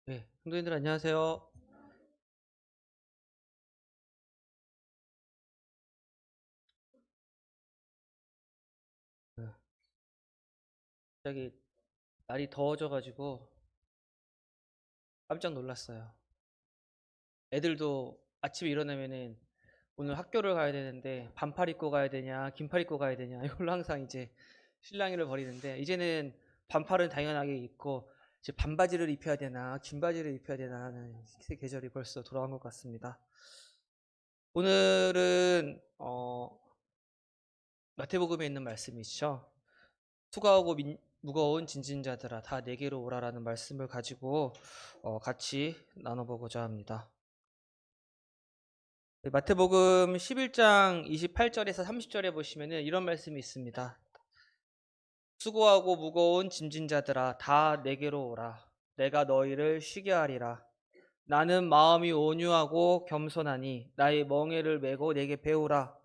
네, 성도님들 안녕하세요. 네, 갑자기 날이 더워져가지고 깜짝 놀랐어요. 애들도 아침에 일어나면은 오늘 학교를 가야 되는데 반팔 입고 가야 되냐, 긴팔 입고 가야 되냐 이걸로 항상 이제 실랑이를 벌이는데 이제는 반팔은 당연하게 입고 이제 반바지를 입혀야 되나, 긴 바지를 입혀야 되나 하는 계절이 벌써 돌아온 것 같습니다. 오늘은 마태복음에 있는 말씀이죠. 수고하고 무거운 짐진 자들아 다 내게로 오라라는 말씀을 가지고 같이 나눠보고자 합니다. 네, 마태복음 11장 28절에서 30절에 보시면은 이런 말씀이 있습니다. 수고하고 무거운 짐진 자들아 다 내게로 오라. 내가 너희를 쉬게 하리라. 나는 마음이 온유하고 겸손하니 나의 멍에를 메고 내게 배우라.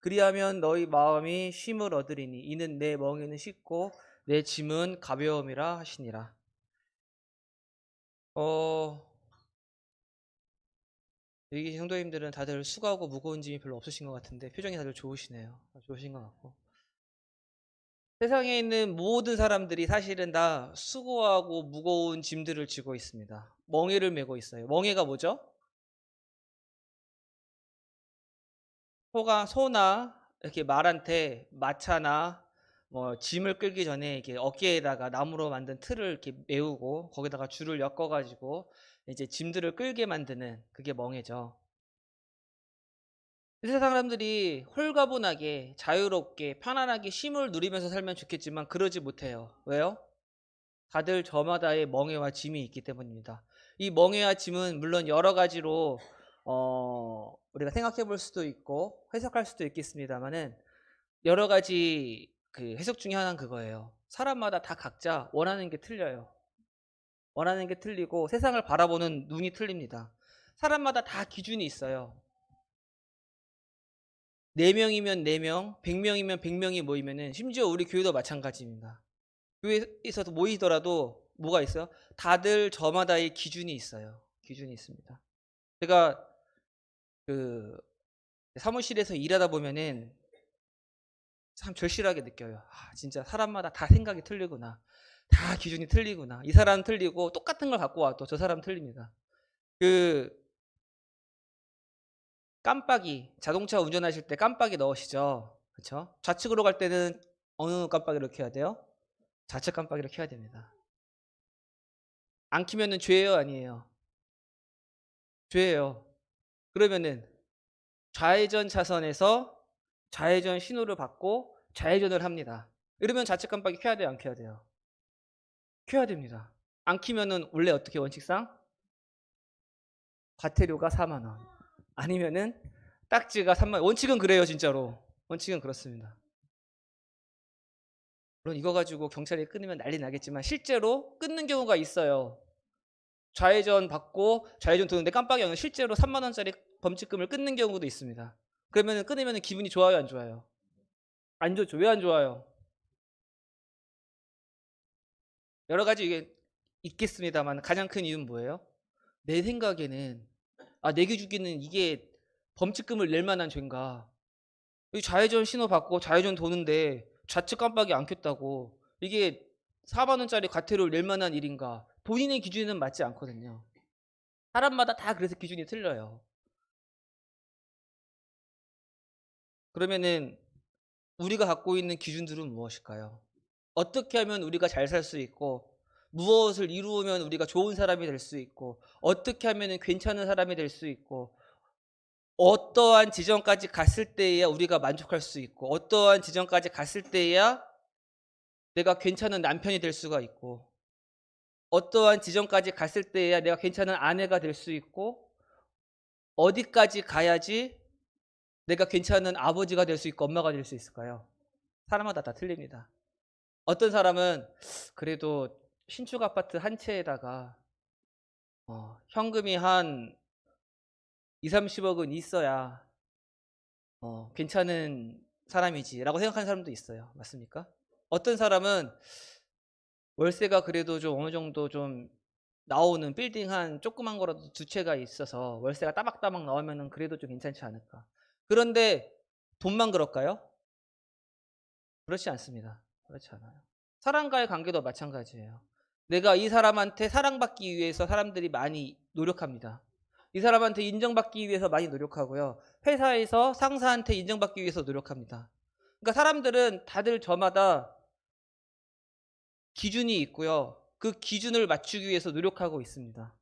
그리하면 너희 마음이 쉼을 얻으리니 이는 내 멍에는 쉽고 내 짐은 가벼움이라 하시니라. 어, 여기 계신 성도님들은 다들 수고하고 무거운 짐이 별로 없으신 것 같은데 표정이 다들 좋으시네요. 좋으신 것 같고. 세상에 있는 모든 사람들이 사실은 다 수고하고 무거운 짐들을 지고 있습니다. 멍에를 메고 있어요. 멍에가 뭐죠? 소나 이렇게 말한테 마차나 뭐 짐을 끌기 전에 이렇게 어깨에다가 나무로 만든 틀을 이렇게 메우고 거기다가 줄을 엮어가지고 이제 짐들을 끌게 만드는 그게 멍에죠. 세상 사람들이 홀가분하게 자유롭게 편안하게 쉼을 누리면서 살면 좋겠지만 그러지 못해요. 왜요? 다들 저마다의 멍에와 짐이 있기 때문입니다. 이 멍에와 짐은 물론 여러 가지로 우리가 생각해 볼 수도 있고 해석할 수도 있겠습니다만은 여러 가지 그 해석 중에 하나는 그거예요. 사람마다 다 각자 원하는 게 틀려요. 원하는 게 틀리고 세상을 바라보는 눈이 틀립니다. 사람마다 다 기준이 있어요. 4명이면 4명, 100명이면 100명이 모이면은 심지어 우리 교회도 마찬가지입니다. 교회에서도 모이더라도 뭐가 있어요? 다들 저마다의 기준이 있어요. 기준이 있습니다. 제가 그 사무실에서 일하다 보면은 참 절실하게 느껴요. 아, 진짜 사람마다 다 생각이 틀리구나. 다 기준이 틀리구나. 이 사람은 틀리고 똑같은 걸 갖고 와도 저 사람은 틀립니다. 그 깜빡이 자동차 운전하실 때 깜빡이 넣으시죠. 그렇죠? 좌측으로 갈 때는 어느 깜빡이를 켜야 돼요? 좌측 깜빡이를 켜야 됩니다. 안 켜면은 죄예요, 아니에요? 죄예요. 그러면은 좌회전 차선에서 좌회전 신호를 받고 좌회전을 합니다. 이러면 좌측 깜빡이 켜야 돼요, 안 켜야 돼요? 켜야 됩니다. 안 켜면은 원래 어떻게 원칙상 과태료가 4만 원. 아니면은 딱지가 3만 원. 원칙은 그래요, 진짜로. 원칙은 그렇습니다. 물론 이거 가지고 경찰이 끊으면 난리 나겠지만 실제로 끊는 경우가 있어요. 좌회전 받고 좌회전 도는데 깜빡이 오면 실제로 3만 원짜리 범칙금을 끊는 경우도 있습니다. 그러면 끊으면 기분이 좋아요, 안 좋아요? 안 좋죠. 왜 안 좋아요? 여러 가지 이게 있겠습니다만 가장 큰 이유는 뭐예요? 내 생각에는 내 기준에는 이게 범칙금을 낼 만한 죄인가? 이 좌회전 신호 받고 좌회전 도는데 좌측 깜빡이 안 켰다고 이게 4만 원짜리 과태료를 낼 만한 일인가? 본인의 기준에는 맞지 않거든요. 사람마다 다 그래서 기준이 틀려요. 그러면은 우리가 갖고 있는 기준들은 무엇일까요? 어떻게 하면 우리가 잘 살 수 있고 무엇을 이루면 우리가 좋은 사람이 될 수 있고 어떻게 하면 괜찮은 사람이 될 수 있고 어떠한 지점까지 갔을 때에야 우리가 만족할 수 있고 어떠한 지점까지 갔을 때에야 내가 괜찮은 남편이 될 수가 있고 어떠한 지점까지 갔을 때에야 내가 괜찮은 아내가 될 수 있고 어디까지 가야지 내가 괜찮은 아버지가 될 수 있고 엄마가 될 수 있을까요? 사람마다 다 틀립니다. 어떤 사람은 그래도 신축 아파트 한 채에다가 현금이 한 2, 30억은 있어야 괜찮은 사람이지라고 생각하는 사람도 있어요. 맞습니까? 어떤 사람은 월세가 그래도 좀 어느 정도 좀 나오는 빌딩 한 조그만 거라도 두 채가 있어서 월세가 따박따박 나오면은 그래도 좀 괜찮지 않을까. 그런데 돈만 그럴까요? 그렇지 않습니다. 그렇지 않아요. 사람과의 관계도 마찬가지예요. 내가 이 사람한테 사랑받기 위해서 사람들이 많이 노력합니다. 이 사람한테 인정받기 위해서 많이 노력하고요. 회사에서 상사한테 인정받기 위해서 노력합니다. 그러니까 사람들은 다들 저마다 기준이 있고요. 그 기준을 맞추기 위해서 노력하고 있습니다.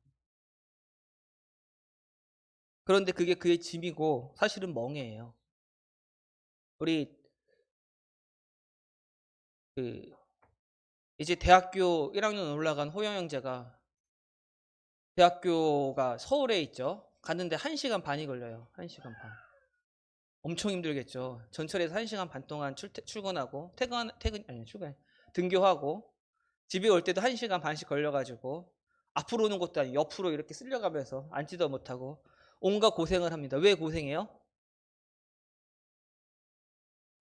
그런데 그게 그의 짐이고 사실은 멍해예요. 우리 그 이제 대학교 1학년 올라간 호영 형제가 대학교가 서울에 있죠. 갔는데 1시간 반이 걸려요. 1시간 반. 엄청 힘들겠죠. 전철에서 1시간 반 동안 출근하고 퇴근 아니 출근 등교하고 집에 올 때도 1시간 반씩 걸려 가지고 앞으로 오는 것도 아니고 옆으로 이렇게 쓸려가면서 앉지도 못하고 온갖 고생을 합니다. 왜 고생해요?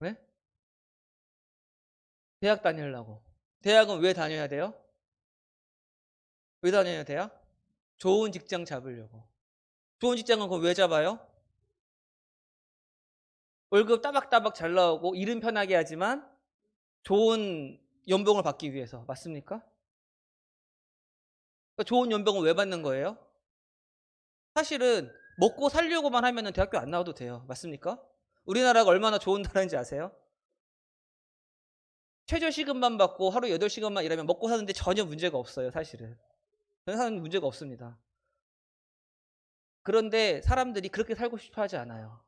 왜? 대학 다니려고. 대학은 왜 다녀야 돼요? 왜 다녀야 돼요? 좋은 직장 잡으려고. 좋은 직장은 그럼 왜 잡아요? 월급 따박따박 잘 나오고 일은 편하게 하지만 좋은 연봉을 받기 위해서. 맞습니까? 그러니까 좋은 연봉을 왜 받는 거예요? 사실은 먹고 살려고만 하면은 대학교 안 나와도 돼요. 맞습니까? 우리나라가 얼마나 좋은 나라인지 아세요? 최저시급만 받고 하루 8시간만 일하면 먹고 사는데 전혀 문제가 없어요, 사실은. 전혀 사는 문제가 없습니다. 그런데 사람들이 그렇게 살고 싶어 하지 않아요.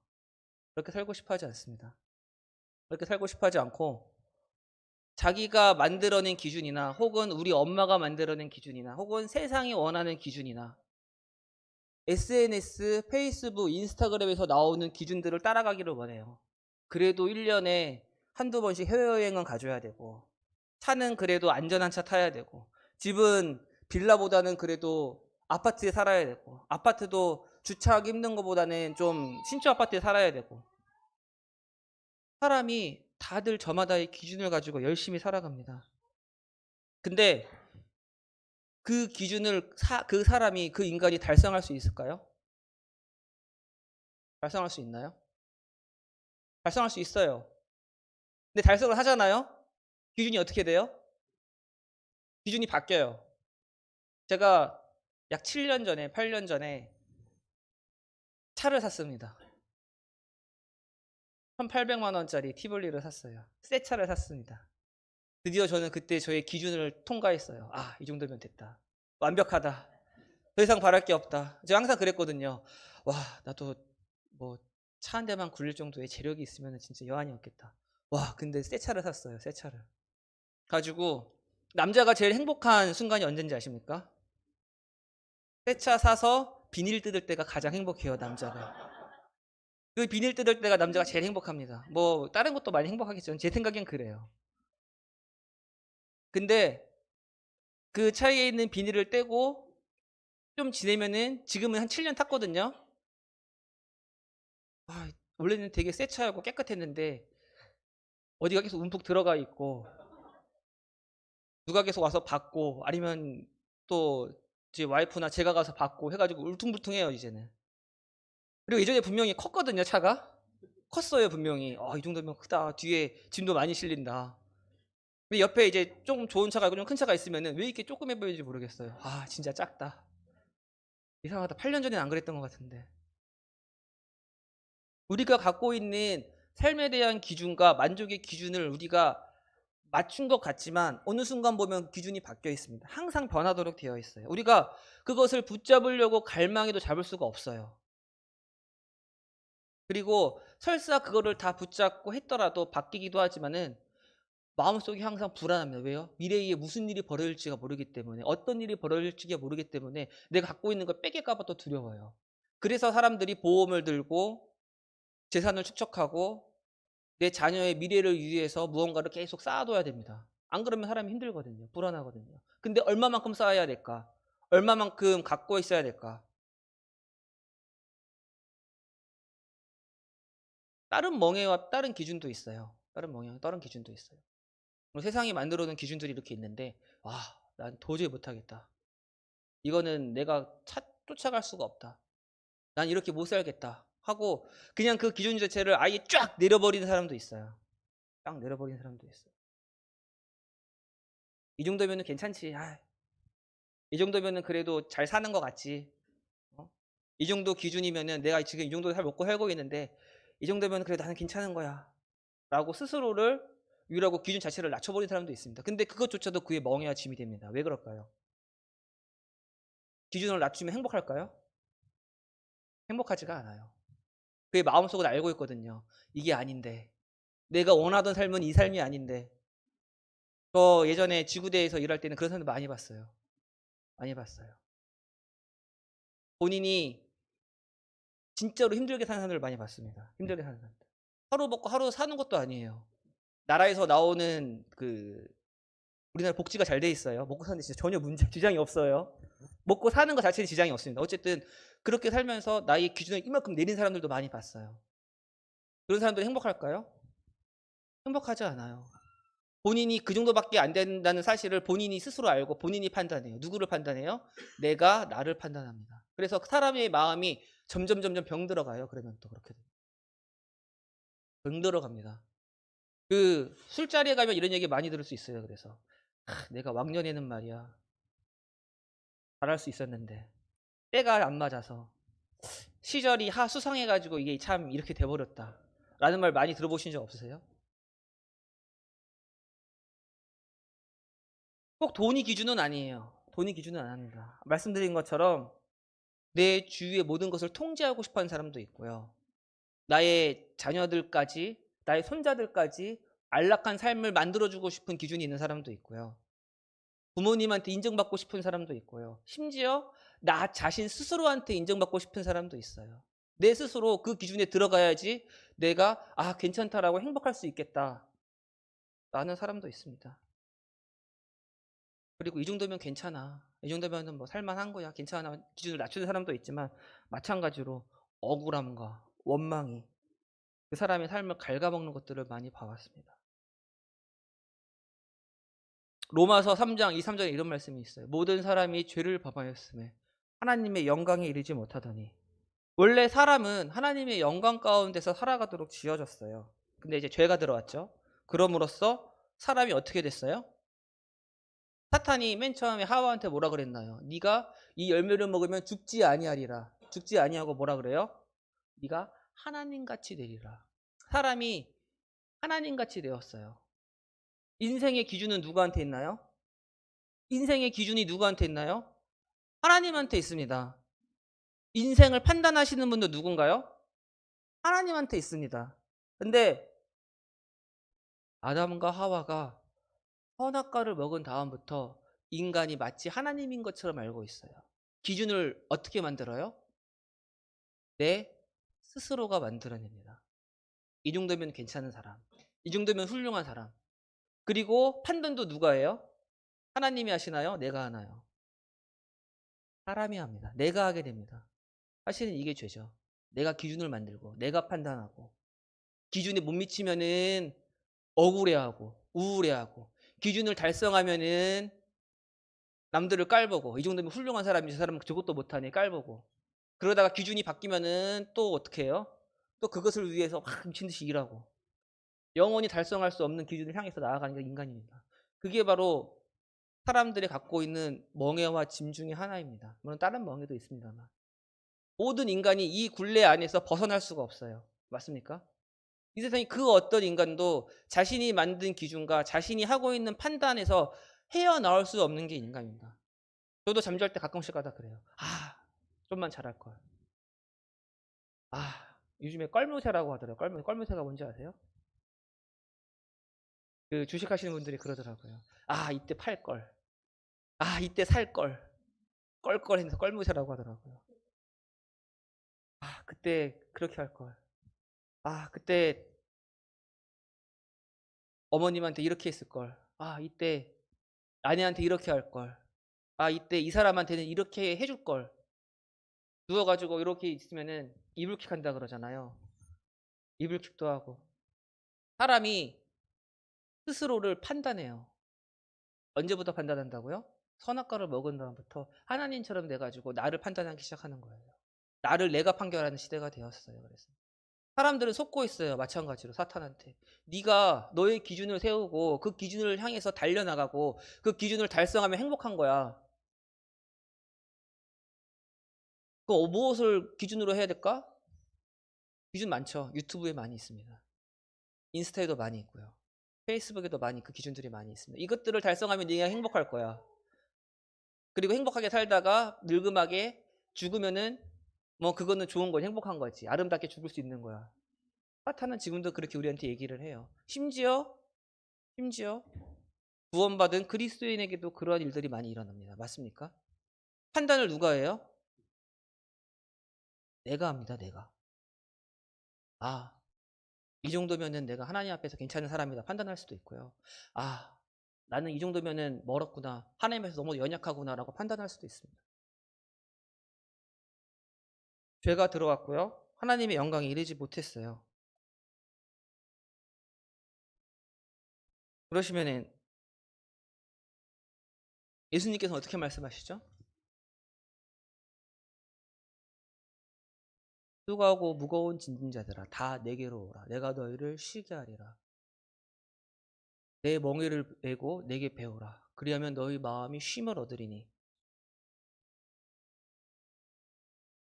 그렇게 살고 싶어 하지 않습니다. 그렇게 살고 싶어 하지 않고 자기가 만들어낸 기준이나 혹은 우리 엄마가 만들어낸 기준이나 혹은 세상이 원하는 기준이나 SNS, 페이스북, 인스타그램에서 나오는 기준들을 따라가기를 원해요. 그래도 1년에 한두 번씩 해외여행은 가줘야 되고 차는 그래도 안전한 차 타야 되고 집은 빌라보다는 그래도 아파트에 살아야 되고 아파트도 주차하기 힘든 것보다는 좀 신축 아파트에 살아야 되고 사람이 다들 저마다의 기준을 가지고 열심히 살아갑니다. 근데 그 기준을 그 사람이 그 인간이 달성할 수 있을까요? 달성할 수 있나요? 달성할 수 있어요. 근데 달성을 하잖아요? 기준이 어떻게 돼요? 기준이 바뀌어요. 제가 약 7년 전에, 8년 전에 차를 샀습니다. 1,800만 원짜리 티볼리를 샀어요. 새 차를 샀습니다. 드디어 저는 그때 저의 기준을 통과했어요. 아, 이 정도면 됐다. 완벽하다. 더 이상 바랄 게 없다. 제가 항상 그랬거든요. 와, 나도 뭐 차 한 대만 굴릴 정도의 재력이 있으면 진짜 여한이 없겠다. 와, 근데 새 차를 샀어요. 새 차를. 가지고 남자가 제일 행복한 순간이 언제인지 아십니까? 새 차 사서 비닐 뜯을 때가 가장 행복해요, 남자가. 그 비닐 뜯을 때가 남자가 제일 행복합니다. 뭐 다른 것도 많이 행복하겠죠. 제 생각엔 그래요. 근데 그 차에 있는 비닐을 떼고 좀 지내면은 지금은 한 7년 탔거든요. 아, 원래는 되게 새 차였고 깨끗했는데 어디가 계속 움푹 들어가 있고 누가 계속 와서 받고 아니면 또 제 와이프나 제가 가서 받고 해가지고 울퉁불퉁해요 이제는. 그리고 예전에 분명히 컸거든요 차가. 컸어요 분명히. 이 정도면 크다. 뒤에 짐도 많이 실린다. 근데 옆에 이제 좀 좋은 차가 있고 좀 큰 차가 있으면은 왜 이렇게 조그매 보이는지 모르겠어요. 아 진짜 작다. 이상하다. 8년 전에는 안 그랬던 것 같은데. 우리가 갖고 있는 삶에 대한 기준과 만족의 기준을 우리가 맞춘 것 같지만 어느 순간 보면 기준이 바뀌어 있습니다. 항상 변하도록 되어 있어요. 우리가 그것을 붙잡으려고 갈망해도 잡을 수가 없어요. 그리고 설사 그거를 다 붙잡고 했더라도 바뀌기도 하지만은 마음속이 항상 불안합니다. 왜요? 미래에 무슨 일이 벌어질지가 모르기 때문에 어떤 일이 벌어질지가 모르기 때문에 내가 갖고 있는 걸 뺏길까 봐 또 두려워요. 그래서 사람들이 보험을 들고 재산을 축적하고 내 자녀의 미래를 위해서 무언가를 계속 쌓아둬야 됩니다. 안 그러면 사람이 힘들거든요. 불안하거든요. 근데 얼마만큼 쌓아야 될까? 얼마만큼 갖고 있어야 될까? 다른 멍해와 다른 기준도 있어요. 다른 멍해와 다른 기준도 있어요. 세상이 만들어 놓은 기준들이 이렇게 있는데 와, 난 도저히 못하겠다. 이거는 내가 쫓아갈 수가 없다. 난 이렇게 못 살겠다 하고 그냥 그 기준 자체를 아예 쫙 내려버리는 사람도 있어요. 쫙 내려버리는 사람도 있어요. 이 정도면은 괜찮지. 이 정도면은 그래도 잘 사는 것 같지. 이 정도 기준이면은 내가 지금 이 정도 먹고 살고 있는데 이 정도면 그래도 나는 괜찮은 거야 라고 스스로를 위로하고 기준 자체를 낮춰버리는 사람도 있습니다. 근데 그것조차도 그의 멍해와 짐이 됩니다. 왜 그럴까요? 기준을 낮추면 행복할까요? 행복하지가 않아요. 그의 마음속으로 알고 있거든요. 이게 아닌데 내가 원하던 삶은 이 삶이 아닌데. 저 예전에 지구대에서 일할 때는 그런 사람들 많이 봤어요. 많이 봤어요. 본인이 진짜로 힘들게 사는 사람들을 많이 봤습니다. 힘들게 사는 사람들. 하루 먹고 하루 사는 것도 아니에요. 나라에서 나오는 우리나라 복지가 잘 돼 있어요. 먹고 사는데 진짜 전혀 지장이 없어요. 먹고 사는 것 자체는 지장이 없습니다. 어쨌든 그렇게 살면서 나의 기준을 이만큼 내린 사람들도 많이 봤어요. 그런 사람들이 행복할까요? 행복하지 않아요. 본인이 그 정도밖에 안 된다는 사실을 본인이 스스로 알고 본인이 판단해요. 누구를 판단해요? 내가 나를 판단합니다. 그래서 사람의 마음이 점점 병들어가요. 그러면 또 그렇게 병들어갑니다. 그 술자리에 가면 이런 얘기 많이 들을 수 있어요. 그래서 내가 왕년에는 말이야 잘할 수 있었는데 때가 안 맞아서 시절이 수상해가지고 이게 참 이렇게 돼버렸다 라는 말 많이 들어보신 적 없으세요? 꼭 돈이 기준은 아니에요. 돈이 기준은 안 합니다. 말씀드린 것처럼 내 주위의 모든 것을 통제하고 싶어하는 사람도 있고요. 나의 자녀들까지 나의 손자들까지 안락한 삶을 만들어주고 싶은 기준이 있는 사람도 있고요. 부모님한테 인정받고 싶은 사람도 있고요. 심지어 나 자신 스스로한테 인정받고 싶은 사람도 있어요. 내 스스로 그 기준에 들어가야지 내가 괜찮다라고 행복할 수 있겠다 라는 사람도 있습니다. 그리고 이 정도면 괜찮아. 이 정도면 뭐 살만한 거야. 괜찮아. 기준을 낮추는 사람도 있지만 마찬가지로 억울함과 원망이 그 사람의 삶을 갉아먹는 것들을 많이 봐왔습니다. 로마서 3장 2, 3절에 이런 말씀이 있어요. 모든 사람이 죄를 범하였음에 하나님의 영광에 이르지 못하더니. 원래 사람은 하나님의 영광 가운데서 살아가도록 지어졌어요. 근데 이제 죄가 들어왔죠. 그럼으로써 사람이 어떻게 됐어요? 사탄이 맨 처음에 하와한테 뭐라 그랬나요? 네가 이 열매를 먹으면 죽지 아니하리라. 죽지 아니하고 뭐라 그래요? 네가 하나님같이 되리라. 사람이 하나님같이 되었어요. 인생의 기준은 누구한테 있나요? 인생의 기준이 누구한테 있나요? 하나님한테 있습니다. 인생을 판단하시는 분도 누군가요? 하나님한테 있습니다. 근데 아담과 하와가 선악과를 먹은 다음부터 인간이 마치 하나님인 것처럼 알고 있어요. 기준을 어떻게 만들어요? 내 스스로가 만들어냅니다. 이 정도면 괜찮은 사람. 이 정도면 훌륭한 사람. 그리고 판단도 누가 해요? 하나님이 하시나요? 내가 하나요? 사람이 합니다. 내가 하게 됩니다. 사실은 이게 죄죠. 내가 기준을 만들고 내가 판단하고 기준에 못 미치면은 억울해하고 우울해하고 기준을 달성하면은 남들을 깔보고 이 정도면 훌륭한 사람이 저 사람은 저것도 못하니 깔보고 그러다가 기준이 바뀌면은 또 어떻게 해요? 또 그것을 위해서 막 미친듯이 일하고 영원히 달성할 수 없는 기준을 향해서 나아가는 게 인간입니다. 그게 바로 사람들이 갖고 있는 멍해와 짐 중에 하나입니다. 물론 다른 멍해도 있습니다만 모든 인간이 이 굴레 안에서 벗어날 수가 없어요. 맞습니까? 이 세상에 그 어떤 인간도 자신이 만든 기준과 자신이 하고 있는 판단에서 헤어나올 수 없는 게 인간입니다. 저도 잠잘 때 가끔씩 가다 그래요. 좀만 잘할 걸. 요즘에 껄무새라고 하더라고요. 껄무새가 뭔지 아세요? 그 주식하시는 분들이 그러더라고요. 이때 팔 걸. 이때 살 걸. 껄껄해서 껄무새라고 하더라고요. 그때 그렇게 할 걸. 그때 어머님한테 이렇게 했을 걸. 이때 아내한테 이렇게 할 걸. 이때 이 사람한테는 이렇게 해줄 걸. 누워가지고 이렇게 있으면은 이불킥 한다 그러잖아요. 이불킥도 하고. 사람이 스스로를 판단해요. 언제부터 판단한다고요? 선악과를 먹은 다음부터 하나님처럼 돼가지고 나를 판단하기 시작하는 거예요. 나를 내가 판결하는 시대가 되었어요. 그래서 사람들은 속고 있어요. 마찬가지로 사탄한테. 네가 너의 기준을 세우고 그 기준을 향해서 달려나가고 그 기준을 달성하면 행복한 거야. 그 무엇을 기준으로 해야 될까? 기준 많죠. 유튜브에 많이 있습니다. 인스타에도 많이 있고요. 페이스북에도 많이 그 기준들이 많이 있습니다. 이것들을 달성하면 네가 행복할 거야. 그리고 행복하게 살다가 늙음하게 죽으면은 뭐 그거는 좋은 거지. 행복한 거지. 아름답게 죽을 수 있는 거야. 사탄은 지금도 그렇게 우리한테 얘기를 해요. 심지어 구원받은 그리스도인에게도 그러한 일들이 많이 일어납니다. 맞습니까? 판단을 누가 해요? 내가 합니다. 내가. 아, 이 정도면은 내가 하나님 앞에서 괜찮은 사람이다 판단할 수도 있고요. 아, 나는 이 정도면은 멀었구나. 하나님 앞에서 너무 연약하구나라고 판단할 수도 있습니다. 죄가 들어왔고요. 하나님의 영광에 이르지 못했어요. 그러시면은 예수님께서 어떻게 말씀하시죠? 수고하고 무거운 짐진 자들아 다 내게로 오라. 내가 너희를 쉬게 하리라. 내 멍에를 메고 내게 배우라. 그리하면 너희 마음이 쉼을 얻으리니.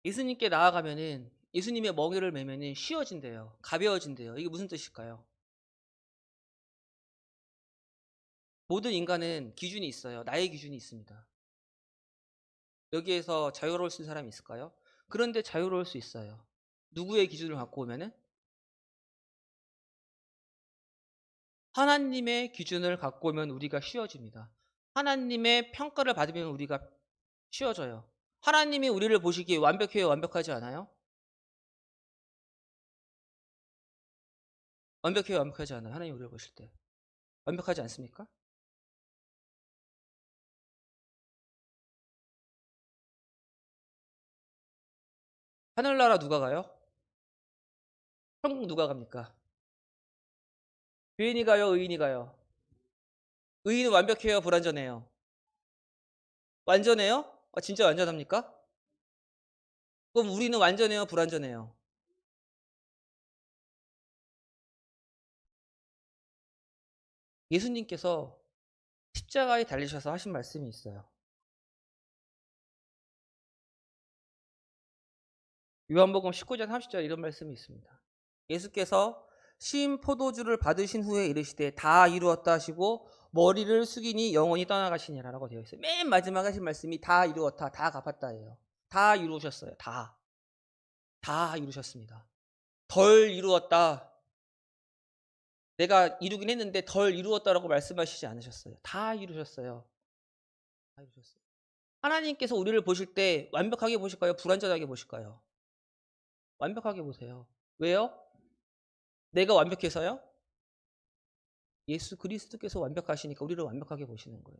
예수님께 나아가면은 예수님의 멍에를 메면은 쉬어진대요. 가벼워진대요. 이게 무슨 뜻일까요? 모든 인간은 기준이 있어요. 나의 기준이 있습니다. 여기에서 자유로울 수 있는 사람이 있을까요? 그런데 자유로울 수 있어요. 누구의 기준을 갖고 오면은? 하나님의 기준을 갖고 오면 우리가 쉬워집니다. 하나님의 평가를 받으면 우리가 쉬워져요. 하나님이 우리를 보시기에 완벽해요? 완벽하지 않아요? 완벽해요? 완벽하지 않아요? 하나님 우리를 보실 때. 완벽하지 않습니까? 하늘나라 누가 가요? 천국 누가 갑니까? 죄인이 가요? 의인이 가요? 의인은 완벽해요? 불완전해요? 완전해요? 아, 진짜 완전합니까? 그럼 우리는 완전해요? 불완전해요? 예수님께서 십자가에 달리셔서 하신 말씀이 있어요. 요한복음 19장 30절 이런 말씀이 있습니다. 예수께서 신 포도주를 받으신 후에 이르시되 다 이루었다 하시고 머리를 숙이니 영원히 떠나가시니라 라고 되어 있어요. 맨 마지막에 하신 말씀이 다 이루었다, 다 갚았다예요. 다 이루셨어요. 다 이루셨습니다. 덜 이루었다. 내가 이루긴 했는데 덜 이루었다라고 말씀하시지 않으셨어요. 다 이루셨어요. 다 이루셨어요. 하나님께서 우리를 보실 때 완벽하게 보실까요? 불완전하게 보실까요? 완벽하게 보세요. 왜요? 내가 완벽해서요? 예수 그리스도께서 완벽하시니까 우리를 완벽하게 보시는 거예요.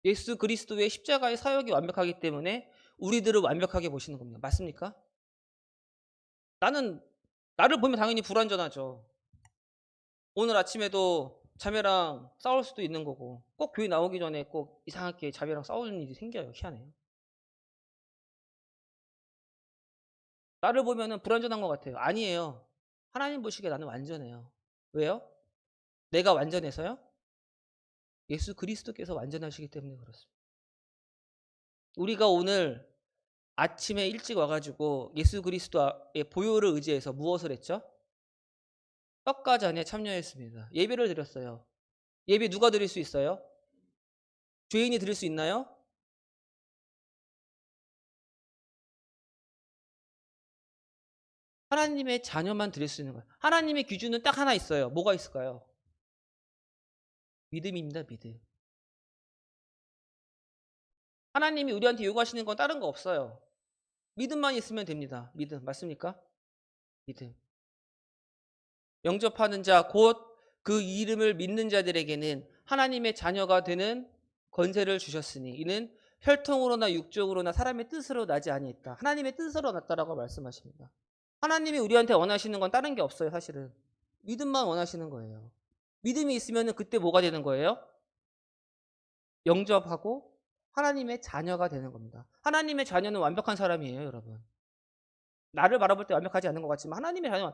예수 그리스도의 십자가의 사역이 완벽하기 때문에 우리들을 완벽하게 보시는 겁니다. 맞습니까? 나를 보면 당연히 불완전하죠. 오늘 아침에도 자매랑 싸울 수도 있는 거고 꼭 교회 나오기 전에 꼭 이상하게 자매랑 싸우는 일이 생겨요. 희한해요. 나를 보면 불완전한 것 같아요. 아니에요. 하나님 보시기에 나는 완전해요. 왜요? 내가 완전해서요? 예수 그리스도께서 완전하시기 때문에 그렇습니다. 우리가 오늘 아침에 일찍 와가지고 예수 그리스도의 보혈을 의지해서 무엇을 했죠? 떡과 잔에 참여했습니다. 예배를 드렸어요. 예배 누가 드릴 수 있어요? 죄인이 드릴 수 있나요? 하나님의 자녀만 드릴 수 있는 거예요. 하나님의 기준은 딱 하나 있어요. 뭐가 있을까요? 믿음입니다. 믿음. 하나님이 우리한테 요구하시는 건 다른 거 없어요. 믿음만 있으면 됩니다. 믿음. 맞습니까? 믿음. 영접하는 자, 곧 그 이름을 믿는 자들에게는 하나님의 자녀가 되는 권세를 주셨으니 이는 혈통으로나 육적으로나 사람의 뜻으로 나지 아니했다. 하나님의 뜻으로 났다라고 말씀하십니다. 하나님이 우리한테 원하시는 건 다른 게 없어요. 사실은. 믿음만 원하시는 거예요. 믿음이 있으면 그때 뭐가 되는 거예요? 영접하고 하나님의 자녀가 되는 겁니다. 하나님의 자녀는 완벽한 사람이에요, 여러분. 나를 바라볼 때 완벽하지 않은 것 같지만 하나님의 자녀,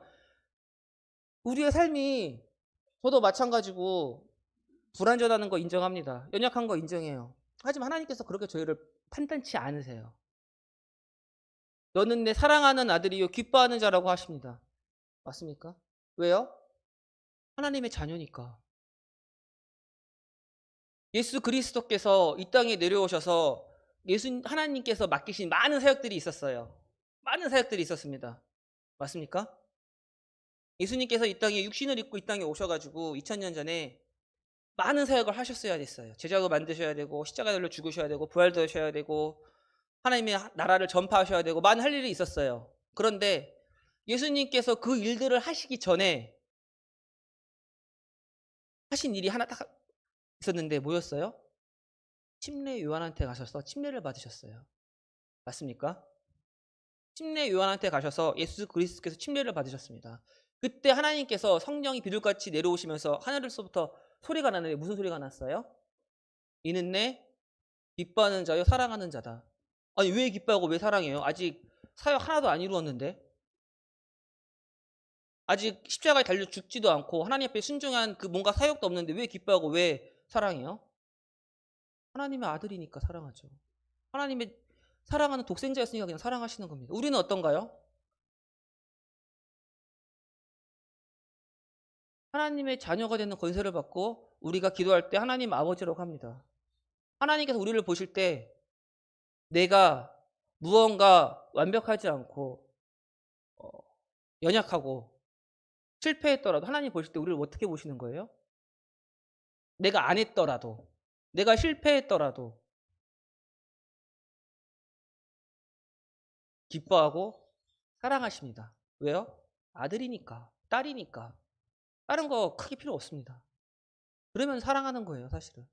우리의 삶이 저도 마찬가지고 불완전하는 거 인정합니다. 연약한 거 인정해요. 하지만 하나님께서 그렇게 저희를 판단치 않으세요. 너는 내 사랑하는 아들이요 기뻐하는 자라고 하십니다. 맞습니까? 왜요? 하나님의 자녀니까. 예수 그리스도께서 이 땅에 내려오셔서 하나님께서 맡기신 많은 사역들이 있었어요. 많은 사역들이 있었습니다. 맞습니까? 예수님께서 이 땅에 육신을 입고 이 땅에 오셔가지고 2000년 전에 많은 사역을 하셨어야 됐어요. 제자도 만드셔야 되고 십자가들로 죽으셔야 되고 부활되셔야 되고 하나님의 나라를 전파하셔야 되고 많은 할 일이 있었어요. 그런데 예수님께서 그 일들을 하시기 전에 하신 일이 하나 딱 있었는데 뭐였어요? 침례 요한한테 가셔서 침례를 받으셨어요. 맞습니까? 침례 요한한테 가셔서 예수 그리스도께서 침례를 받으셨습니다. 그때 하나님께서 성령이 비둘같이 내려오시면서 하늘에서부터 소리가 나는데 무슨 소리가 났어요? 이는 내 기뻐하는 자요 사랑하는 자다. 아니 왜 기뻐하고 왜 사랑해요? 아직 사역 하나도 안 이루었는데, 아직 십자가에 달려 죽지도 않고 하나님 앞에 순종한 그 뭔가 사역도 없는데 왜 기뻐하고 왜 사랑해요? 하나님의 아들이니까 사랑하죠. 하나님의 사랑하는 독생자였으니까 그냥 사랑하시는 겁니다. 우리는 어떤가요? 하나님의 자녀가 되는 권세를 받고 우리가 기도할 때 하나님 아버지라고 합니다. 하나님께서 우리를 보실 때 내가 무언가 완벽하지 않고 연약하고 실패했더라도 하나님 보실 때 우리를 어떻게 보시는 거예요? 내가 안 했더라도, 내가 실패했더라도 기뻐하고 사랑하십니다. 왜요? 아들이니까, 딸이니까. 다른 거 크게 필요 없습니다. 그러면 사랑하는 거예요, 사실은.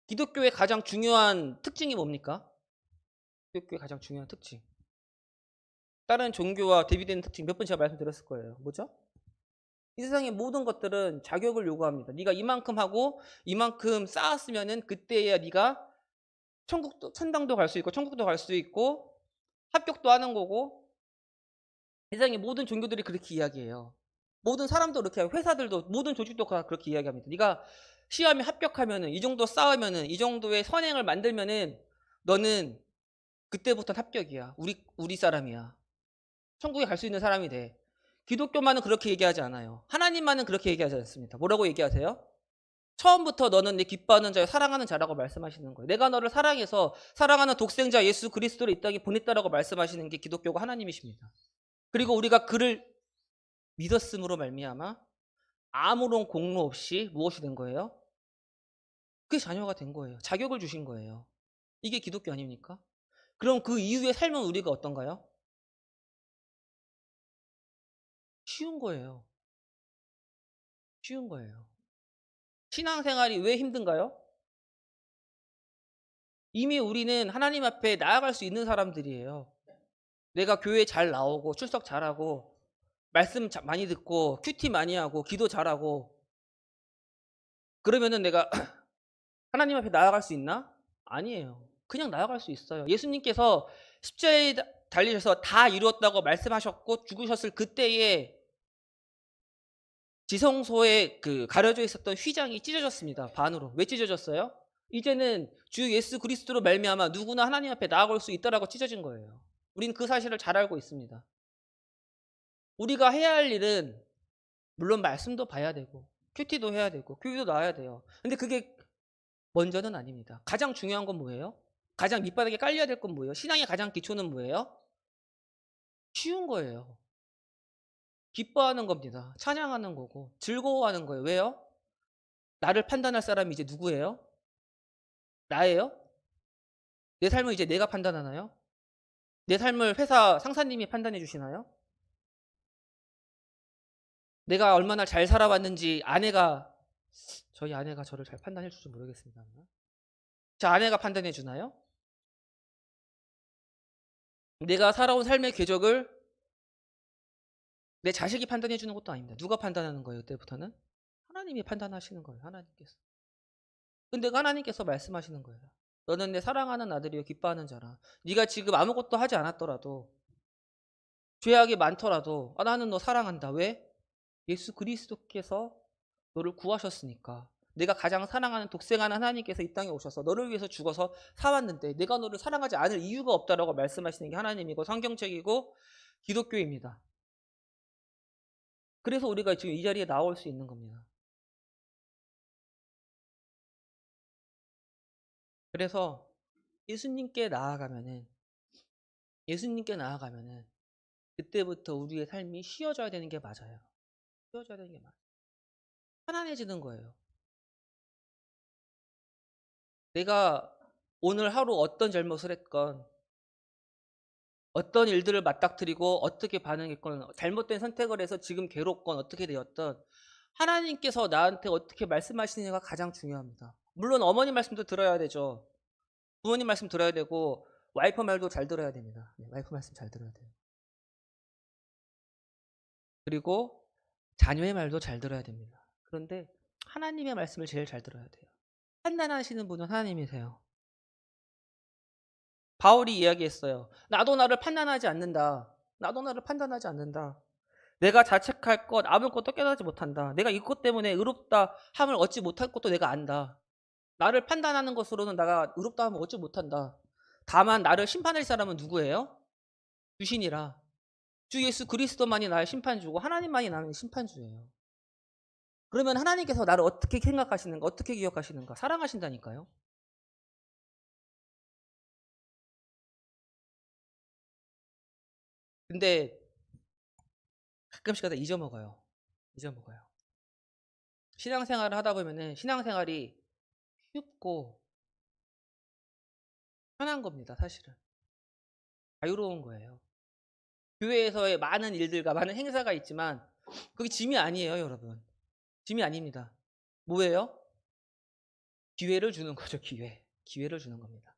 기독교의 가장 중요한 특징이 뭡니까? 기독교의 가장 중요한 특징. 다른 종교와 대비되는 특징 몇 번 제가 말씀드렸을 거예요. 뭐죠? 이 세상의 모든 것들은 자격을 요구합니다. 네가 이만큼 하고 이만큼 쌓았으면은 그때야 네가 천당도 갈 수 있고 천국도 갈 수 있고 합격도 하는 거고, 세상의 모든 종교들이 그렇게 이야기해요. 모든 사람도 그렇게 하고 회사들도 모든 조직도 그렇게 이야기합니다. 네가 시험에 합격하면은 이 정도 쌓으면은 이 정도의 선행을 만들면은 너는 그때부터 합격이야. 우리 사람이야. 천국에 갈 수 있는 사람이 돼. 기독교만은 그렇게 얘기하지 않아요. 하나님만은 그렇게 얘기하지 않습니다. 뭐라고 얘기하세요? 처음부터 너는 내 기뻐하는 자요 사랑하는 자라고 말씀하시는 거예요. 내가 너를 사랑해서 사랑하는 독생자 예수 그리스도를 이 땅에 보냈다라고 말씀하시는 게 기독교가 하나님이십니다. 그리고 우리가 그를 믿었음으로 말미암아 아무런 공로 없이 무엇이 된 거예요? 그 자녀가 된 거예요. 자격을 주신 거예요. 이게 기독교 아닙니까? 그럼 그 이후의 삶은 우리가 어떤가요? 쉬운 거예요. 쉬운 거예요. 신앙생활이 왜 힘든가요? 이미 우리는 하나님 앞에 나아갈 수 있는 사람들이에요. 내가 교회 잘 나오고 출석 잘하고 말씀 많이 듣고 큐티 많이 하고 기도 잘하고 그러면은 내가 하나님 앞에 나아갈 수 있나? 아니에요. 그냥 나아갈 수 있어요. 예수님께서 십자가에 달리셔서 다 이루었다고 말씀하셨고 죽으셨을 그때에 지성소에 그 가려져 있었던 휘장이 찢어졌습니다. 반으로. 왜 찢어졌어요? 이제는 주 예수 그리스도로 말미암아 누구나 하나님 앞에 나아갈 수 있다라고 찢어진 거예요. 우리는 그 사실을 잘 알고 있습니다. 우리가 해야 할 일은 물론 말씀도 봐야 되고 큐티도 해야 되고 교회도 나와야 돼요. 근데 그게 먼저는 아닙니다. 가장 중요한 건 뭐예요? 가장 밑바닥에 깔려야 될 건 뭐예요? 신앙의 가장 기초는 뭐예요? 쉬운 거예요. 기뻐하는 겁니다. 찬양하는 거고 즐거워하는 거예요. 왜요? 나를 판단할 사람이 이제 누구예요? 나예요? 내 삶을 이제 내가 판단하나요? 내 삶을 회사 상사님이 판단해 주시나요? 내가 얼마나 잘 살아왔는지 저희 아내가 저를 잘 판단해 줄지 모르겠습니다. 제 아내가 판단해 주나요? 내가 살아온 삶의 궤적을 내 자식이 판단해 주는 것도 아닙니다. 누가 판단하는 거예요, 그때부터는? 하나님이 판단하시는 거예요, 하나님께서. 근데 하나님께서 말씀하시는 거예요. 너는 내 사랑하는 아들이요 기뻐하는 자라. 네가 지금 아무것도 하지 않았더라도 죄악이 많더라도 나는 너 사랑한다. 왜? 예수 그리스도께서 너를 구하셨으니까. 내가 가장 사랑하는 독생하는 하나님께서 이 땅에 오셔서 너를 위해서 죽어서 사왔는데 내가 너를 사랑하지 않을 이유가 없다라고 말씀하시는 게 하나님이고 성경책이고 기독교입니다. 그래서 우리가 지금 이 자리에 나올 수 있는 겁니다. 그래서 예수님께 나아가면은 그때부터 우리의 삶이 쉬워져야 되는 게 맞아요. 쉬워져야 되는 게 맞아요. 편안해지는 거예요. 내가 오늘 하루 어떤 잘못을 했건 어떤 일들을 맞닥뜨리고 어떻게 반응했건 잘못된 선택을 해서 지금 괴롭건 어떻게 되었던 하나님께서 나한테 어떻게 말씀하시느냐가 가장 중요합니다. 물론 어머니 말씀도 들어야 되죠. 부모님 말씀 들어야 되고 와이프 말도 잘 들어야 됩니다. 네, 와이프 말씀 잘 들어야 돼요. 그리고 자녀의 말도 잘 들어야 됩니다. 그런데 하나님의 말씀을 제일 잘 들어야 돼요. 판단하시는 분은 하나님이세요. 바울이 이야기했어요. 나도 나를 판단하지 않는다. 나도 나를 판단하지 않는다. 내가 자책할 것 아무것도 깨닫지 못한다. 내가 이것 때문에 의롭다 함을 얻지 못할 것도 내가 안다. 나를 판단하는 것으로는 내가 의롭다 함을 얻지 못한다. 다만 나를 심판할 사람은 누구예요? 주신이라. 주 예수 그리스도만이 나의 심판주고 하나님만이 나의 심판주예요. 그러면 하나님께서 나를 어떻게 생각하시는가? 어떻게 기억하시는가? 사랑하신다니까요. 근데 가끔씩 하다 잊어먹어요. 신앙생활을 하다 보면은 신앙생활이 쉽고 편한 겁니다, 사실은. 자유로운 거예요. 교회에서의 많은 일들과 많은 행사가 있지만 그게 짐이 아니에요, 여러분. 짐이 아닙니다. 뭐예요? 기회를 주는 거죠, 기회. 기회를 주는 겁니다.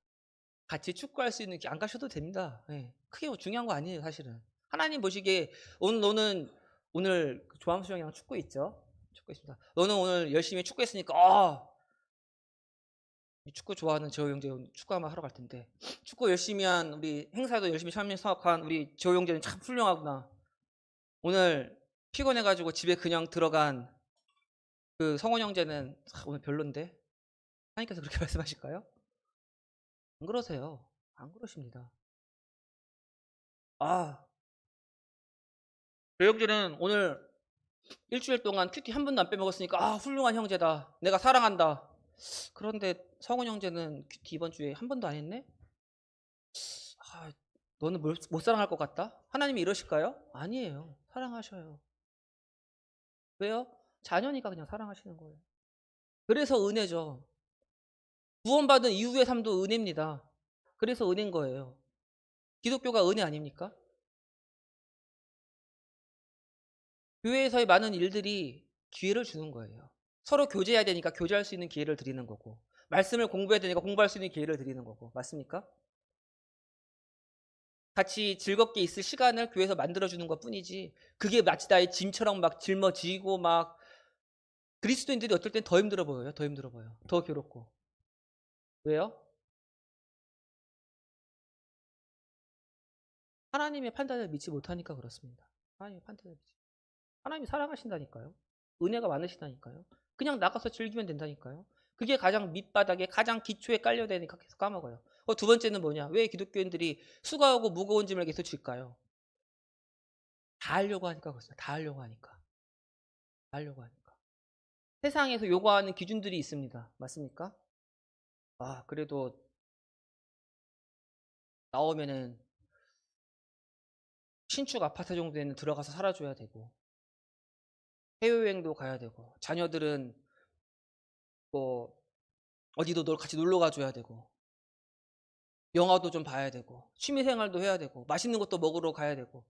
같이 축구할 수 있는 안 가셔도 됩니다. 네. 크게 중요한 거 아니에요, 사실은. 하나님 보시기에 오늘 조항수 형이랑 축구 있죠? 축구 있습니다. 너는 오늘 열심히 축구했으니까 축구 좋아하는 재호 형제 축구 한번 하러 갈 텐데 축구 열심히 한 우리 행사도 열심히 참여한 우리 재호 형제는 참 훌륭하구나. 오늘 피곤해가지고 집에 그냥 들어간 그 성원 형제는 오늘 별론데 하나님께서 그렇게 말씀하실까요? 안 그러세요. 안 그러십니다. 재 형제는 오늘 일주일 동안 큐티 한 번도 안 빼먹었으니까 훌륭한 형제다. 내가 사랑한다. 그런데 성훈 형제는 큐티 이번 주에 한 번도 안 했네? 너는 못 사랑할 것 같다? 하나님이 이러실까요? 아니에요. 사랑하셔요. 왜요? 자녀니까 그냥 사랑하시는 거예요. 그래서 은혜죠. 구원받은 이후의 삶도 은혜입니다. 그래서 은혜인 거예요. 기독교가 은혜 아닙니까? 교회에서의 많은 일들이 기회를 주는 거예요. 서로 교제해야 되니까 교제할 수 있는 기회를 드리는 거고 말씀을 공부해야 되니까 공부할 수 있는 기회를 드리는 거고 맞습니까? 같이 즐겁게 있을 시간을 교회에서 만들어주는 것 뿐이지 그게 마치 나의 짐처럼 막 짊어지고 막 그리스도인들이 어떨 땐 더 힘들어 보여요. 더 힘들어 보여. 더 괴롭고. 왜요? 하나님의 판단을 믿지 못하니까 그렇습니다. 하나님의 판단을 믿지. 하나님이 사랑하신다니까요. 은혜가 많으시다니까요. 그냥 나가서 즐기면 된다니까요. 그게 가장 밑바닥에 가장 기초에 깔려야 되니까 계속 까먹어요. 두 번째는 뭐냐? 왜 기독교인들이 수고하고 무거운 짐을 계속 질까요? 다 하려고 하니까 그렇습니다. 다 하려고 하니까. 세상에서 요구하는 기준들이 있습니다. 맞습니까? 그래도 나오면은 신축 아파트 정도에는 들어가서 살아줘야 되고 해외여행도 가야 되고 자녀들은 뭐 어디도 같이 놀러 가줘야 되고 영화도 좀 봐야 되고 취미생활도 해야 되고 맛있는 것도 먹으러 가야 되고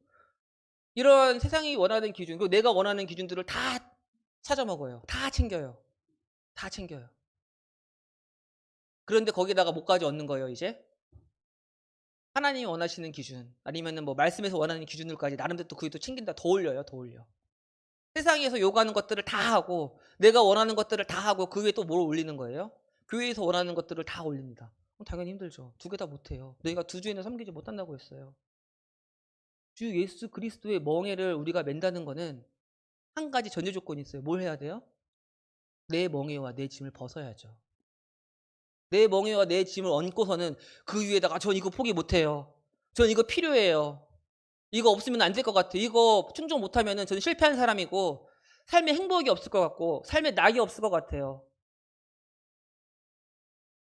이런 세상이 원하는 기준 그리고 내가 원하는 기준들을 다 찾아 먹어요. 다 챙겨요. 그런데 거기다가 뭐까지 얻는 거예요 이제? 하나님이 원하시는 기준 아니면은 뭐 말씀에서 원하는 기준들까지 나름대로 또 그게 또 챙긴다. 더 올려요. 세상에서 요구하는 것들을 다 하고 내가 원하는 것들을 다 하고 그 위에 또 뭘 올리는 거예요? 교회에서 원하는 것들을 다 올립니다. 당연히 힘들죠. 두 개 다 못해요. 너희가 두 주인을 섬기지 못한다고 했어요. 주 예수 그리스도의 멍에를 우리가 맨다는 거는 한 가지 전제 조건이 있어요. 뭘 해야 돼요? 내 멍에와 내 짐을 벗어야죠. 내 멍에와 내 짐을 얹고서는 그 위에다가 전 이거 포기 못해요. 전 이거 필요해요. 이거 없으면 안 될 것 같아요. 이거 충족 못하면은 저는 실패한 사람이고 삶에 행복이 없을 것 같고 삶에 낙이 없을 것 같아요.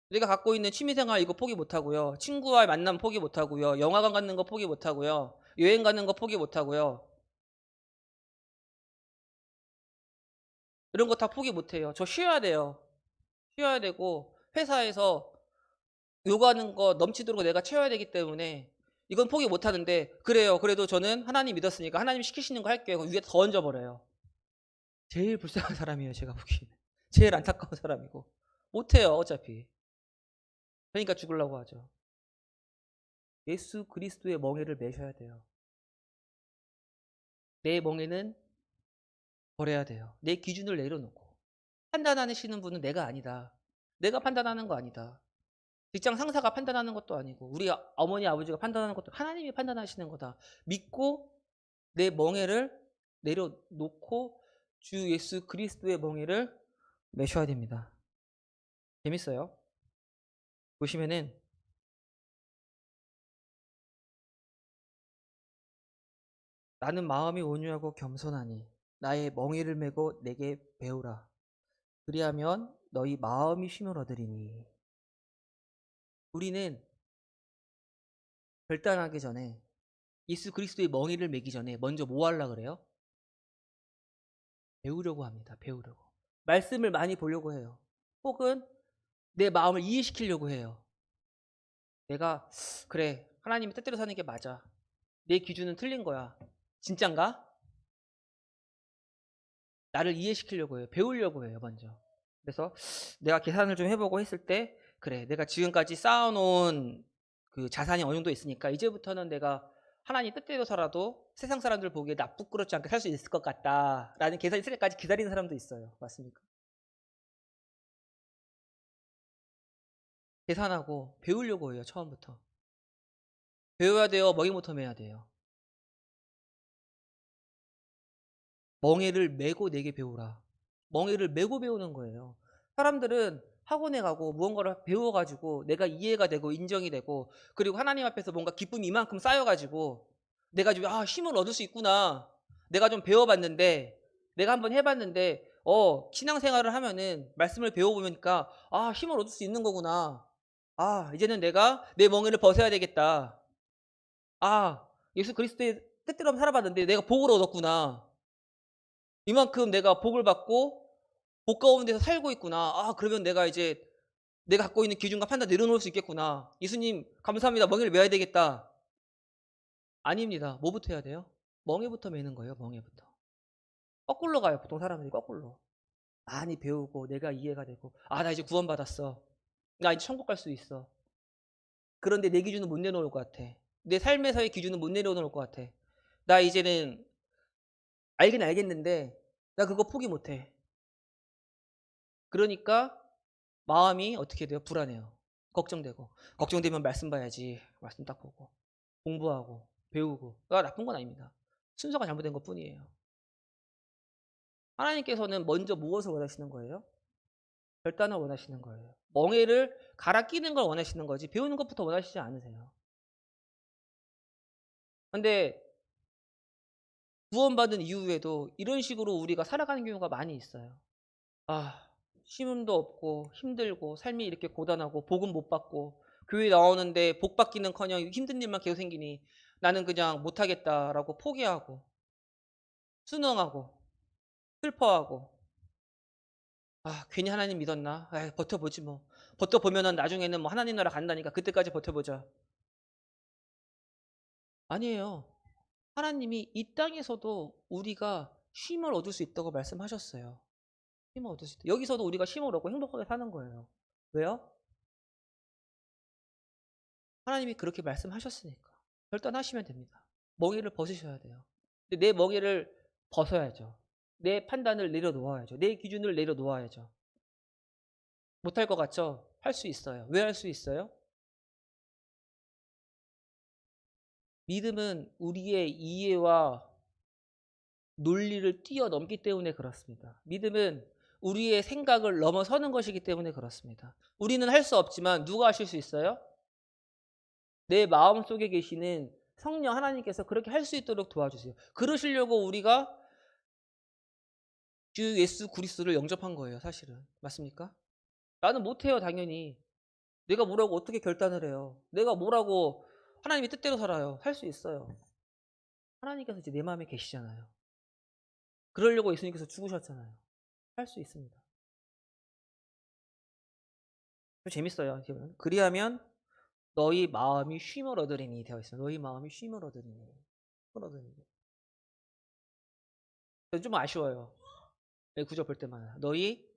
내가 갖고 있는 취미생활 이거 포기 못하고요. 친구와의 만남 포기 못하고요. 영화관 가는 거 포기 못하고요. 여행 가는 거 포기 못하고요. 이런 거 다 포기 못해요. 저 쉬어야 돼요. 쉬어야 되고 회사에서 요구하는 거 넘치도록 내가 채워야 되기 때문에 이건 포기 못하는데 그래요. 그래도 저는 하나님 믿었으니까 하나님 시키시는 거 할게요. 위에 더 얹어버려요. 제일 불쌍한 사람이에요. 제가 보기에는. 제일 안타까운 사람이고. 못해요. 어차피. 그러니까 죽으려고 하죠. 예수 그리스도의 멍에를 매셔야 돼요. 내 멍에는 버려야 돼요. 내 기준을 내려놓고. 판단하시는 분은 내가 아니다. 내가 판단하는 거 아니다. 직장 상사가 판단하는 것도 아니고 우리 어머니 아버지가 판단하는 것도 하나님이 판단하시는 거다. 믿고 내 멍에를 내려놓고 주 예수 그리스도의 멍에를 매셔야 됩니다. 재밌어요. 보시면은 나는 마음이 온유하고 겸손하니 나의 멍에를 메고 내게 배우라. 그리하면 너희 마음이 쉼을 얻으리니. 우리는 결단하기 전에 예수 그리스도의 멍에를 메기 전에 먼저 뭐 하려고 그래요? 배우려고 합니다. 배우려고. 말씀을 많이 보려고 해요. 혹은 내 마음을 이해시키려고 해요. 내가 그래 하나님의 뜻대로 사는 게 맞아. 내 기준은 틀린 거야. 진짠가? 나를 이해시키려고 해요. 배우려고 해요. 먼저. 그래서 내가 계산을 좀 해보고 했을 때 그래 내가 지금까지 쌓아놓은 그 자산이 어느 정도 있으니까 이제부터는 내가 하나님 뜻대로 살아도 세상 사람들 보기에 나 부끄럽지 않게 살 수 있을 것 같다라는 계산이 있을 때까지 기다리는 사람도 있어요. 맞습니까? 계산하고 배우려고 해요. 처음부터. 배워야 돼요. 먹이부터 매야 돼요. 멍에를 메고 내게 배우라. 멍에를 메고 배우는 거예요. 사람들은 학원에 가고 무언가를 배워가지고 내가 이해가 되고 인정이 되고 그리고 하나님 앞에서 뭔가 기쁨이 이만큼 쌓여가지고 내가 좀 힘을 얻을 수 있구나. 내가 좀 배워봤는데 내가 한번 해봤는데 신앙생활을 하면은 말씀을 배워보니까 힘을 얻을 수 있는 거구나. 이제는 내가 내 멍에를 벗어야 되겠다. 예수 그리스도의 뜻대로 한번 살아봤는데 내가 복을 얻었구나. 이만큼 내가 복을 받고 복 가운데서 살고 있구나. 그러면 내가 이제 내가 갖고 있는 기준과 판단 내려놓을 수 있겠구나. 예수님 감사합니다. 멍에를 메야 되겠다. 아닙니다. 뭐부터 해야 돼요? 멍에부터 메는 거예요. 멍에부터. 거꾸로 가요. 보통 사람들이 거꾸로. 많이 배우고 내가 이해가 되고 나 이제 구원받았어. 나 이제 천국 갈 수 있어. 그런데 내 기준은 못 내놓을 것 같아. 내 삶에서의 기준은 못 내려놓을 것 같아. 나 이제는 알긴 알겠는데 나 그거 포기 못해. 그러니까 마음이 어떻게 돼요? 불안해요. 걱정되고. 걱정되면 말씀 봐야지. 말씀 딱 보고. 공부하고 배우고. 나쁜 건 아닙니다. 순서가 잘못된 것 뿐이에요. 하나님께서는 먼저 무엇을 원하시는 거예요? 결단을 원하시는 거예요. 멍에를 갈아 끼는 걸 원하시는 거지 배우는 것부터 원하시지 않으세요. 근데 구원받은 이후에도 이런 식으로 우리가 살아가는 경우가 많이 있어요. 쉼도 없고 힘들고 삶이 이렇게 고단하고 복음 못 받고 교회 나오는데 복 받기는커녕 힘든 일만 계속 생기니 나는 그냥 못하겠다라고 포기하고 순응하고 슬퍼하고 괜히 하나님 믿었나? 버텨보지 뭐. 버텨보면은 나중에는 뭐 하나님 나라 간다니까 그때까지 버텨보자. 아니에요. 하나님이 이 땅에서도 우리가 쉼을 얻을 수 있다고 말씀하셨어요. 쉼을 얻을 수 있다. 여기서도 우리가 쉼을 얻고 행복하게 사는 거예요. 왜요? 하나님이 그렇게 말씀하셨으니까. 결단하시면 됩니다. 멍에를 벗으셔야 돼요. 근데 내 멍에를 벗어야죠. 내 판단을 내려놓아야죠. 내 기준을 내려놓아야죠. 못할 것 같죠? 할 수 있어요. 왜 할 수 있어요? 믿음은 우리의 이해와 논리를 뛰어넘기 때문에 그렇습니다. 믿음은 우리의 생각을 넘어서는 것이기 때문에 그렇습니다. 우리는 할 수 없지만 누가 하실 수 있어요? 내 마음속에 계시는 성령 하나님께서 그렇게 할 수 있도록 도와주세요. 그러시려고 우리가 주 예수 그리스도를 영접한 거예요, 사실은. 맞습니까? 나는 못해요, 당연히. 내가 뭐라고 어떻게 결단을 해요? 내가 뭐라고 하나님의 뜻대로 살아요? 할 수 있어요. 하나님께서 이제 내 마음에 계시잖아요. 그러려고 예수님께서 죽으셨잖아요. 할 수 있습니다. 재밌어요. 그리하면 너희 마음이 쉼을 얻으리니 되어 있어요. 너희 마음이 쉼을 얻으리니. 쉼을 얻으리니. 좀 아쉬워요. 구절 볼 때마다. 너희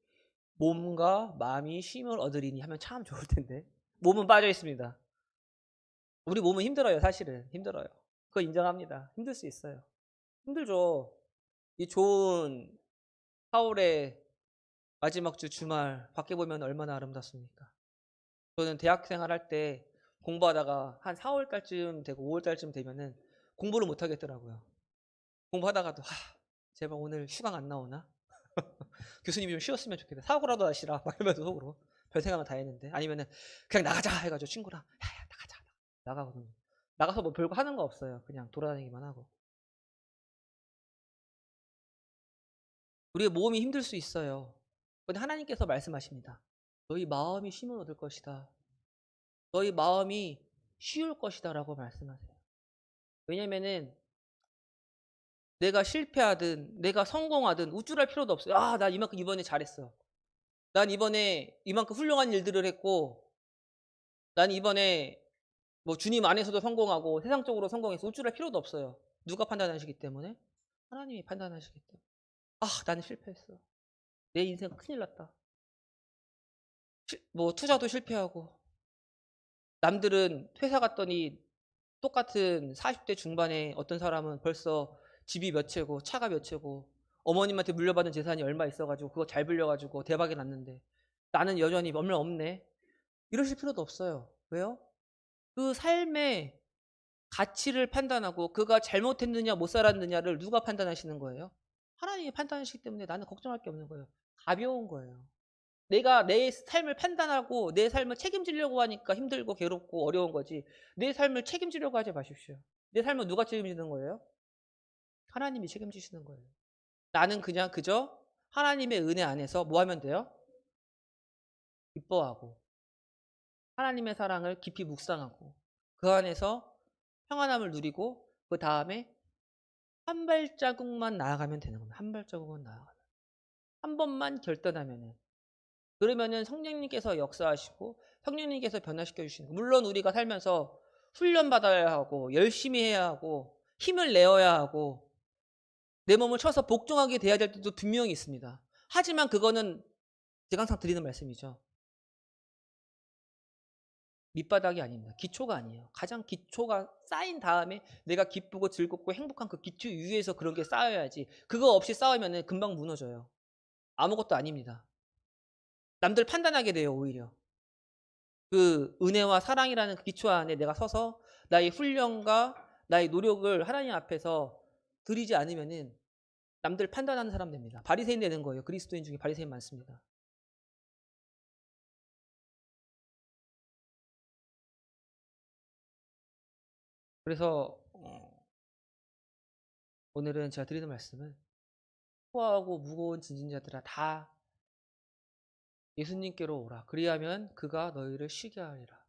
몸과 마음이 쉼을 얻으리니 하면 참 좋을 텐데. 몸은 빠져 있습니다. 우리 몸은 힘들어요, 사실은. 힘들어요. 그거 인정합니다. 힘들 수 있어요. 힘들죠. 이 좋은 4월의 마지막 주 주말 밖에 보면 얼마나 아름답습니까? 저는 대학 생활할 때 공부하다가 한 4월 달쯤 되고 5월 달쯤 되면은 공부를 못 하겠더라고요. 공부하다가도 제발 오늘 휴강 안 나오나? 교수님이 좀 쉬었으면 좋겠다. 사고라도 하시라. 막 이러면서 속으로 별 생각을 다 했는데 아니면은 그냥 나가자 해가지고 친구랑 야야 나가자 나가거든요. 나가서 뭐 별거 하는 거 없어요. 그냥 돌아다니기만 하고. 우리의 몸이 힘들 수 있어요. 근데 하나님께서 말씀하십니다. 너희 마음이 쉼을 얻을 것이다. 너희 마음이 쉬울 것이다 라고 말씀하세요. 왜냐면은 내가 실패하든 내가 성공하든 우쭐할 필요도 없어요. 난 이만큼 이번에 잘했어. 난 이번에 이만큼 훌륭한 일들을 했고 난 이번에 뭐 주님 안에서도 성공하고 세상적으로 성공해서 우쭐할 필요도 없어요. 누가 판단하시기 때문에? 하나님이 판단하시기 때문에. 나는 실패했어. 내 인생 큰일 났다. 뭐 투자도 실패하고 남들은 회사 갔더니 똑같은 40대 중반에 어떤 사람은 벌써 집이 몇 채고 차가 몇 채고 어머님한테 물려받은 재산이 얼마 있어가지고 그거 잘 불려가지고 대박이 났는데 나는 여전히 얼마 없네. 이러실 필요도 없어요. 왜요? 그 삶의 가치를 판단하고 그가 잘못했느냐 못 살았느냐를 누가 판단하시는 거예요? 하나님이 판단하시기 때문에 나는 걱정할 게 없는 거예요. 가벼운 거예요. 내가 내 삶을 판단하고 내 삶을 책임지려고 하니까 힘들고 괴롭고 어려운 거지. 내 삶을 책임지려고 하지 마십시오. 내 삶은 누가 책임지는 거예요? 하나님이 책임지시는 거예요. 나는 그냥 그저 하나님의 은혜 안에서 뭐 하면 돼요? 기뻐하고 하나님의 사랑을 깊이 묵상하고 그 안에서 평안함을 누리고 그 다음에 한 발자국만 나아가면 되는 겁니다. 한 발자국만 나아가면. 한 번만 결단하면은. 그러면은 성령님께서 역사하시고 성령님께서 변화시켜 주시는 거예요. 물론 우리가 살면서 훈련받아야 하고 열심히 해야 하고 힘을 내어야 하고 내 몸을 쳐서 복종하게 돼야 될 때도 분명히 있습니다. 하지만 그거는 제가 항상 드리는 말씀이죠. 밑바닥이 아닙니다. 기초가 아니에요. 가장 기초가 쌓인 다음에 내가 기쁘고 즐겁고 행복한 그 기초 위에서 그런 게 쌓여야지. 그거 없이 쌓으면 금방 무너져요. 아무것도 아닙니다. 남들 판단하게 돼요, 오히려. 그 은혜와 사랑이라는 그 기초 안에 내가 서서 나의 훈련과 나의 노력을 하나님 앞에서 드리지 않으면은 남들 판단하는 사람 됩니다. 바리새인 되는 거예요. 그리스도인 중에 바리새인 많습니다. 그래서 오늘은 제가 드리는 말씀은 수고하고 무거운 짐진 자들아 다 예수님께로 오라. 그리하면 그가 너희를 쉬게 하리라.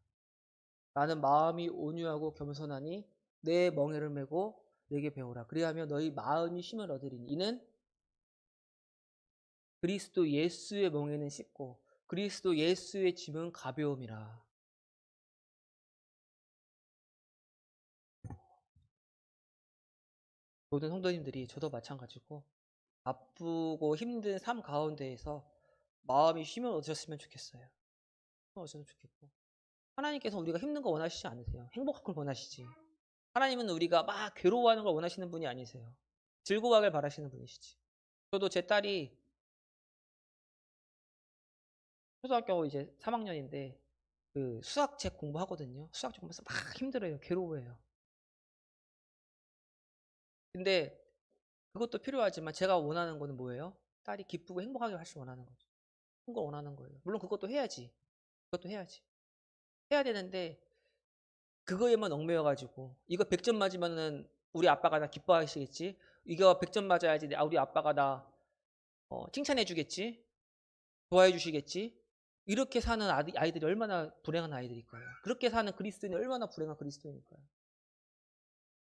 나는 마음이 온유하고 겸손하니 내 멍에를 메고 내게 배우라. 그리하면 너희 마음이 쉼을 얻으리니 이는 그리스도 예수의 멍에는 쉽고 그리스도 예수의 짐은 가벼움이라. 모든 성도님들이 저도 마찬가지고 바쁘고 힘든 삶 가운데에서 마음이 쉼을 얻으셨으면 좋겠어요. 쉼을 얻으셨으면 좋겠고 하나님께서 우리가 힘든 거 원하시지 않으세요. 행복한 걸 원하시지. 하나님은 우리가 막 괴로워하는 걸 원하시는 분이 아니세요. 즐거워하길 바라시는 분이시지. 저도 제 딸이 초등학교 이제 3학년인데 그 수학책 공부하거든요. 수학책 공부해서 막 힘들어요. 괴로워해요. 근데 그것도 필요하지만 제가 원하는 거는 뭐예요? 딸이 기쁘고 행복하게 할 줄 원하는 거죠. 그런 걸 원하는 거예요. 물론 그것도 해야지. 그것도 해야지. 해야 되는데 그거에만 얽매여 가지고 이거 100점 맞으면은 우리 아빠가 나 기뻐하시겠지. 이거 100점 맞아야지 우리 아빠가 나 칭찬해 주겠지. 좋아해 주시겠지. 이렇게 사는 아이들이 얼마나 불행한 아이들일까요? 그렇게 사는 그리스도인이 얼마나 불행한 그리스도인일까요?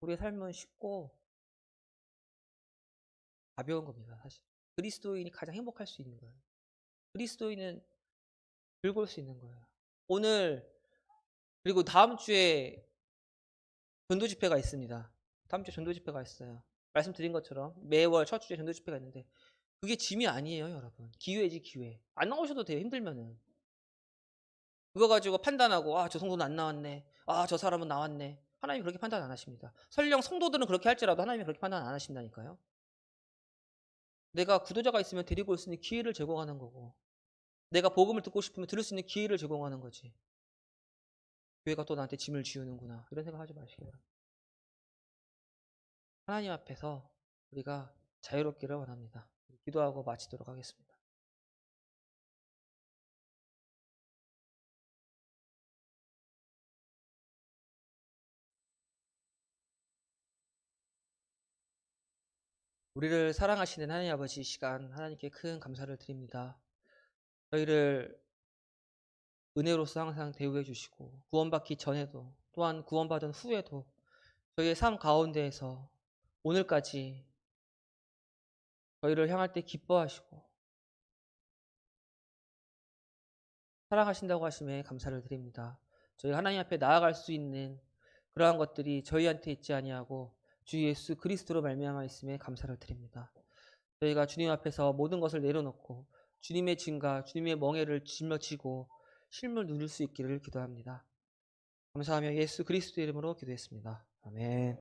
우리의 삶은 쉽고 가벼운 겁니다, 사실. 그리스도인이 가장 행복할 수 있는 거예요. 그리스도인은 즐거울 수 있는 거예요. 오늘 그리고 다음 주에 전도 집회가 있습니다. 다음 주에 전도 집회가 있어요. 말씀드린 것처럼 매월 첫 주에 전도 집회가 있는데 그게 짐이 아니에요, 여러분. 기회지, 기회. 안 나오셔도 돼요, 힘들면은. 그거 가지고 판단하고 저 성도는 안 나왔네. 저 사람은 나왔네. 하나님이 그렇게 판단 안 하십니다. 설령 성도들은 그렇게 할지라도 하나님이 그렇게 판단 안 하신다니까요. 내가 구도자가 있으면 데리고 올 수 있는 기회를 제공하는 거고 내가 복음을 듣고 싶으면 들을 수 있는 기회를 제공하는 거지. 교회가 또 나한테 짐을 지우는구나. 이런 생각 하지 마시기 바랍니다. 하나님 앞에서 우리가 자유롭기를 원합니다. 기도하고 마치도록 하겠습니다. 우리를 사랑하시는 하나님 아버지 이 시간 하나님께 큰 감사를 드립니다. 저희를 은혜로서 항상 대우해 주시고 구원받기 전에도 또한 구원받은 후에도 저희의 삶 가운데에서 오늘까지 저희를 향할 때 기뻐하시고 사랑하신다고 하심에 감사를 드립니다. 저희 하나님 앞에 나아갈 수 있는 그러한 것들이 저희한테 있지 아니하고 주 예수 그리스도로 말미암아 있음에 감사를 드립니다. 저희가 주님 앞에서 모든 것을 내려놓고 주님의 증가, 주님의 멍에를 짊어지고 실물 누릴 수 있기를 기도합니다. 감사하며 예수 그리스도 이름으로 기도했습니다. 아멘.